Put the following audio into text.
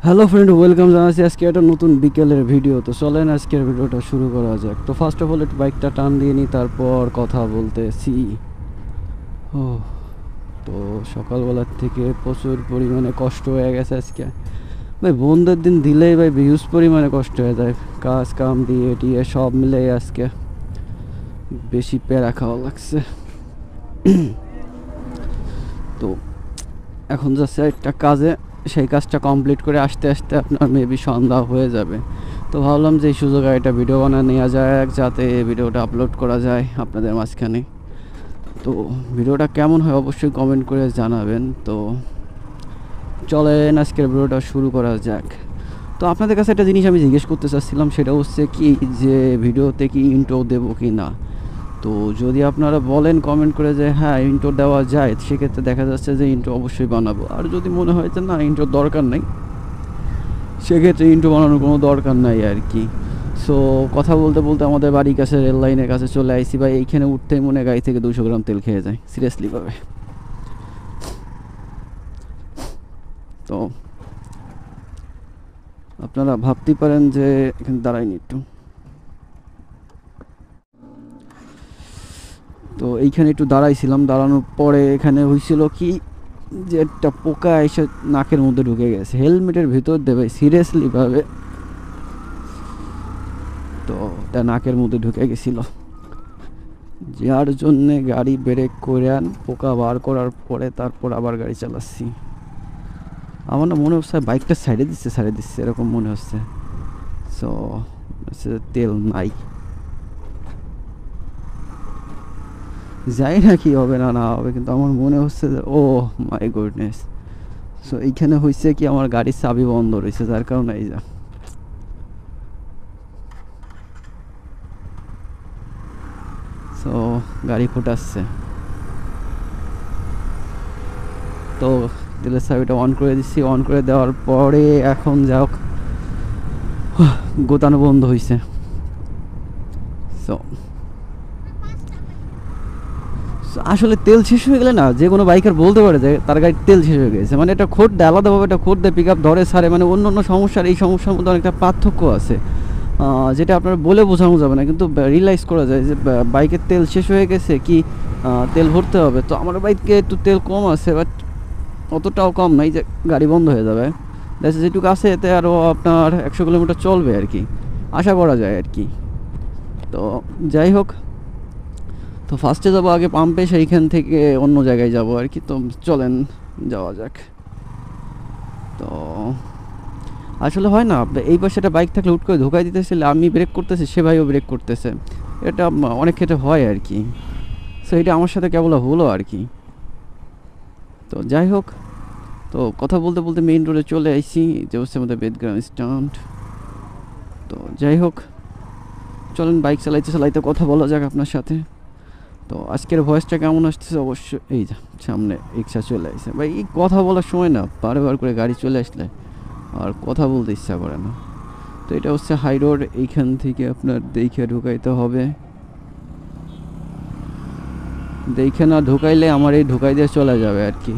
Hello friend, welcome জানাচ্ছি আজকে একটা নতুন বিকেলের ভিডিও। তো চলেন আজকের ভিডিওটা শুরু করা যাক। তো ফার্স্ট অফ অল একটু বাইকটা টান দিয়ে নিই, তারপর কথা বলতেছি। ও, তো সকালবেলার থেকে প্রচুর পরিমাণে কষ্ট হয়ে গেছে আজকে ভাই। বন্ধের দিন দিলেই ভাই হিউজ পরিমাণে কষ্ট হয়ে যায়, কাজ কাম দিয়ে টিয়ে সব মিলে আজকে বেশি প্যারা খাওয়া লাগছে। তো এখন যাচ্ছে একটা কাজে, সেই কাজটা কমপ্লিট করে আসতে আসতে আপনার মেবি সন্ধ্যা হয়ে যাবে। তো ভাবলাম যে এই সুযোগে একটা ভিডিও বানিয়ে নেওয়া যায়, যাতে ভিডিওটা আপলোড করা যায় আপনাদের মাঝখানে। তো ভিডিওটা কেমন হয় অবশ্যই কমেন্ট করে জানাবেন। তো চলেন আজকের ভিডিওটা শুরু করা যাক। তো আপনাদের কাছে একটা জিনিস আমি জিজ্ঞেস করতে চাচ্ছিলাম, সেটা হচ্ছে কি যে ভিডিওতে কি ইন্ট্রো দেবো কি না। তো যদি আপনারা বলেন কমেন্ট করে যে হ্যাঁ ইন্ট্রো দেওয়া যায়, সেক্ষেত্রে দেখা যাচ্ছে যে ইন্ট্রো অবশ্যই বানাবো। আর যদি মনে হয় যে না ইন্ট্রোর দরকার নেই, সেক্ষেত্রে ইন্ট্রো বানানোর কোনো দরকার নাই আর কি। সো কথা বলতে বলতে আমাদের বাড়ির কাছে রেল লাইনের কাছে চলে আইসি ভাই। এইখানে উঠতেই মনে গাড়ি থেকে 200 গ্রাম তেল খেয়ে যায় সিরিয়াসলি ভাবে। তো আপনারা ভাবতেই পারেন যে এখানে দাঁড়াইনি একটু। তো এইখানে একটু দাঁড়াইছিলাম, দাঁড়ানোর পরে এখানে হয়েছিল কি যে একটা পোকা এসে নাকের মধ্যে ঢুকে গেছে হেলমেটের ভিতর দেবে সিরিয়াসলি ভাবে। তো এটা নাকের মধ্যে ঢুকে গেছিল, যার জন্যে গাড়ি ব্রেক করে পোকা বার করার পরে তারপর আবার গাড়ি চালাচ্ছি। আমার না মনে হচ্ছে বাইকটা সাইডে দিচ্ছে এরকম মনে হচ্ছে। সো তেল নাই, যাই না কি হবে না না হবে, কিন্তু আমার মনে হচ্ছে যে ও মাই গুডনেস। সো এইখানে হয়েছে কি আমার গাড়ির চাবি বন্ধ রয়েছে, যার কারণে এই যা। সো গাড়ি ফুটাচ্ছে। তো তেলের চাবিটা অন করে দিচ্ছি, অন করে দেওয়ার পরে এখন যাও গোতানো বন্ধ হয়েছে। সো আসলে তেল শেষ হয়ে গেলে না যে কোনো বাইকার বলতে পারে যে তার গাড়ির তেল শেষ হয়ে গেছে। মানে এটা খোট দেয় আলাদাভাবে, একটা খোট দেয় পিক আপ ধরে সারে, মানে অন্য অন্য সমস্যার এই সমস্যার মধ্যে অনেকটা পার্থক্য আছে, যেটা আপনার বলে বোঝানো যাবে না, কিন্তু রিয়েলাইজ করা যায় যে বাইকের তেল শেষ হয়ে গেছে কি তেল ভরতে হবে। তো আমার বাইকে একটু তেল কম আছে, বাট অতটাও কম নাই যে গাড়ি বন্ধ হয়ে যাবে। দেখা যেটুকু আছে এতে আরও আপনার 100 কিলোমিটার চলবে আর কি, আশা করা যায় আর কি। তো যাই হোক, তো ফার্স্টে যাবো আগে পাম্পে, সেইখান থেকে অন্য জায়গায় যাবো আর কি। তো চলেন যাওয়া যাক। তো আসলে হয় না, এই পাশে একটা বাইক থাকলে হুট করে ধোকায় দিতেছিল, আমি ব্রেক করতেছি সে ভাইও ব্রেক করতেছে, এটা অনেক ক্ষেত্রে হয় আর কি। সো এটা আমার সাথে কেবল হলো আর কি। তো যাই হোক, তো কথা বলতে বলতে মেইন রোডে চলে আইসি, যে হচ্ছে আমাদের বেদগ্রাম স্ট্যান্ড। তো যাই হোক, চলেন বাইক চালাইতে চালাইতে কথা বলা যাক আপনার সাথে। তো আজকের ভয়েসটা কেমন আসতেছে অবশ্যই। এই যা সামনে রিক্সা চলে আসছে ভাই, এই কথা বলার সময় না বারবার করে গাড়ি চলে আসলে আর কথা বলতে ইচ্ছা করে না। তো এটা হচ্ছে হাই রোড, এইখান থেকে আপনার দেখে ঢুকাইতে হবে। দেখে না ঢুকাইলে আমার এই ঢুকাই দিয়ে চলে যাবে আর কি।